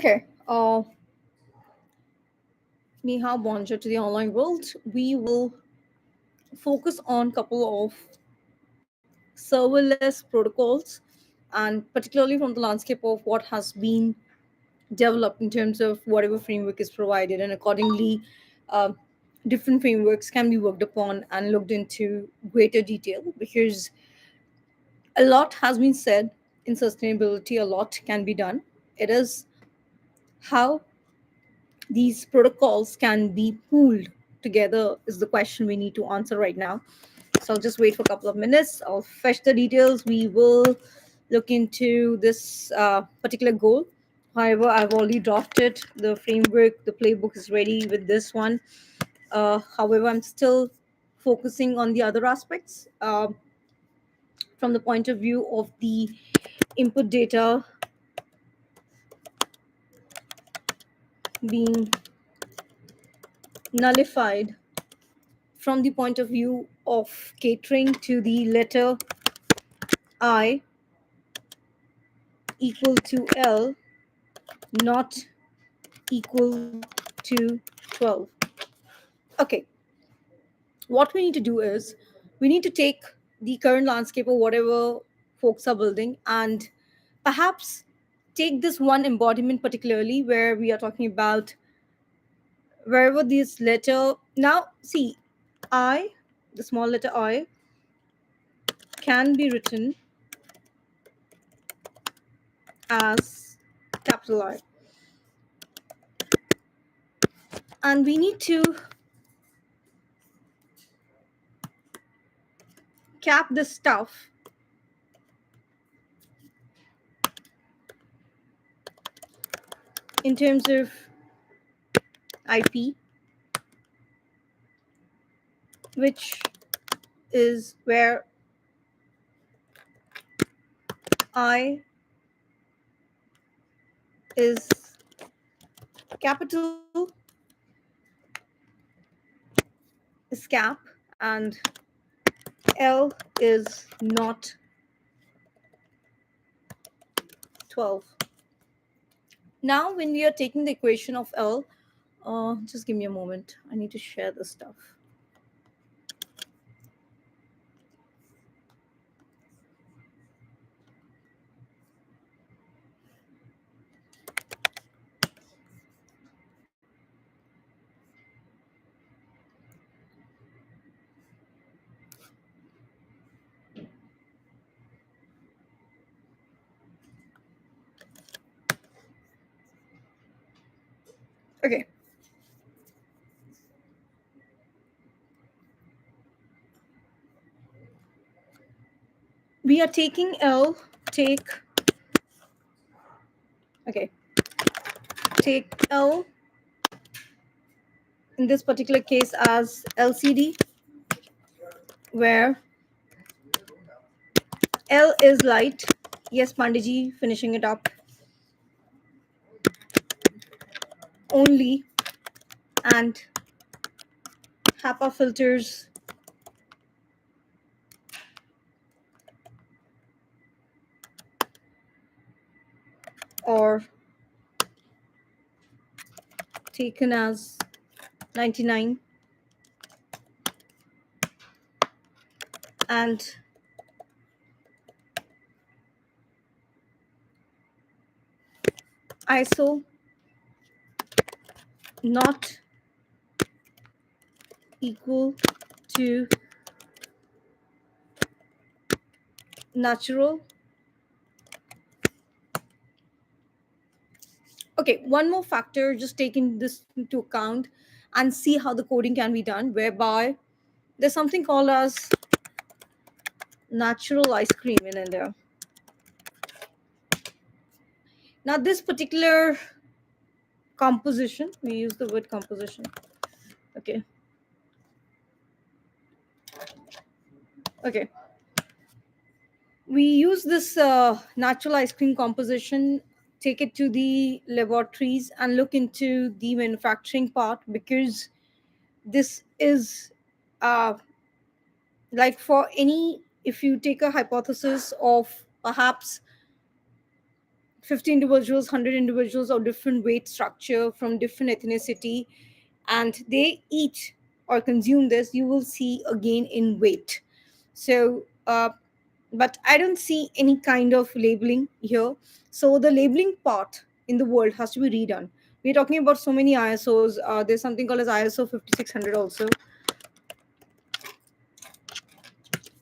Okay. Neha, bonjour to the online world. We will focus on couple of serverless protocols, and particularly from the landscape of what has been developed in terms of whatever framework is provided, and accordingly, uh, different frameworks can be worked upon and looked into greater detail because a lot has been said in sustainability. A lot can be done. It is how these protocols can be pooled together is the question we need to answer right now. So I'll just wait for a couple of minutes. I'll fetch the details. We will look into this particular goal. However, I've already drafted the framework. The playbook is ready with this one. However, I'm still focusing on the other aspects from the point of view of the input data being nullified, from the point of view of catering to the letter I equal to L, not equal to 12. Okay, what we need to do is we need to take the current landscape or whatever folks are building and perhaps take this one embodiment particularly where we are talking about wherever this letter. Now see, I, the small letter I, can be written as capital I, and we need to cap this stuff in terms of IP, which is where I is capital, is cap, and L is not 12. Now, when we are taking the equation of L, just give me a moment. I need to share this stuff. Okay. We are taking L, take, okay, take L in this particular case as LCD, where L is light. Yes, Pandiji, finishing it up. Only, and HAPA filters are taken as 99, and ISO not equal to natural. Okay, one more factor, just taking this into account and see how the coding can be done, whereby there's something called as natural ice cream in India. Now, this particular composition, we use the word composition. Okay. Okay. We use this natural ice cream composition, take it to the laboratories and look into the manufacturing part, because this is uh, like for any, if you take a hypothesis of perhaps 50 individuals, 100 individuals of different weight structure from different ethnicity, and they eat or consume this, you will see a gain in weight. So, but I don't see any kind of labeling here. So the labeling part in the world has to be redone. We're talking about so many ISOs. There's something called as ISO 5600 also.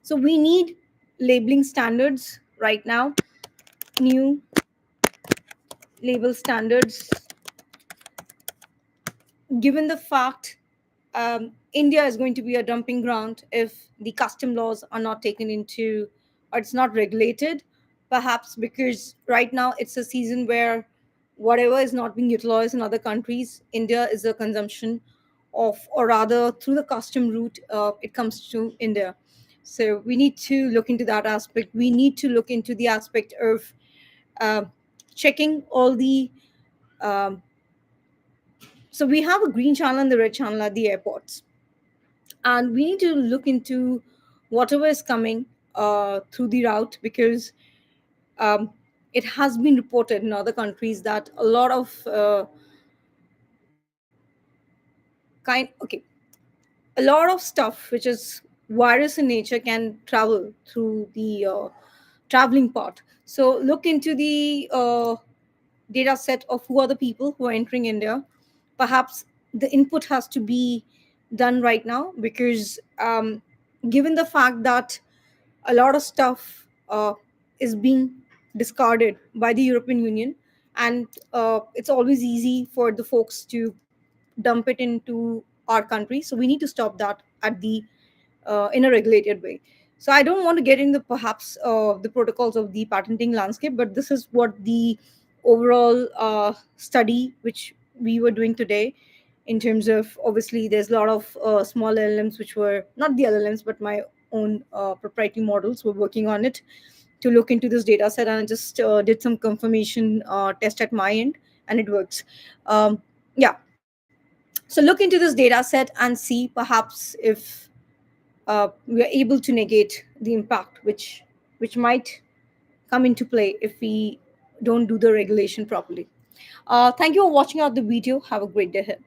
So we need labeling standards right now, new label standards, given the fact India is going to be a dumping ground if the custom laws are not taken into, or it's not regulated, perhaps because right now it's a season where whatever is not being utilized in other countries, India is a consumption of, or rather through the custom route, it comes to India. So we need to look into that aspect. We need to look into the aspect of uh, checking all the um, so we have a green channel and the red channel at the airports, and we need to look into whatever is coming through the route, because um, it has been reported in other countries that a lot of okay, a lot of stuff which is virus in nature can travel through the traveling part. So look into the data set of who are the people who are entering India. Perhaps the input has to be done right now, because given the fact that a lot of stuff is being discarded by the European Union, and it's always easy for the folks to dump it into our country. So we need to stop that at the in a regulated way. So I don't want to get into perhaps the protocols of the patenting landscape, but this is what the overall study which we were doing today, in terms of, obviously there's a lot of small LLMs which were not the LLMs but my own proprietary models were working on it to look into this data set, and I just did some confirmation test at my end, and it works. Yeah, so look into this data set and see perhaps if we are able to negate the impact which might come into play if we don't do the regulation properly. Thank you for watching out the video. Have a great day ahead.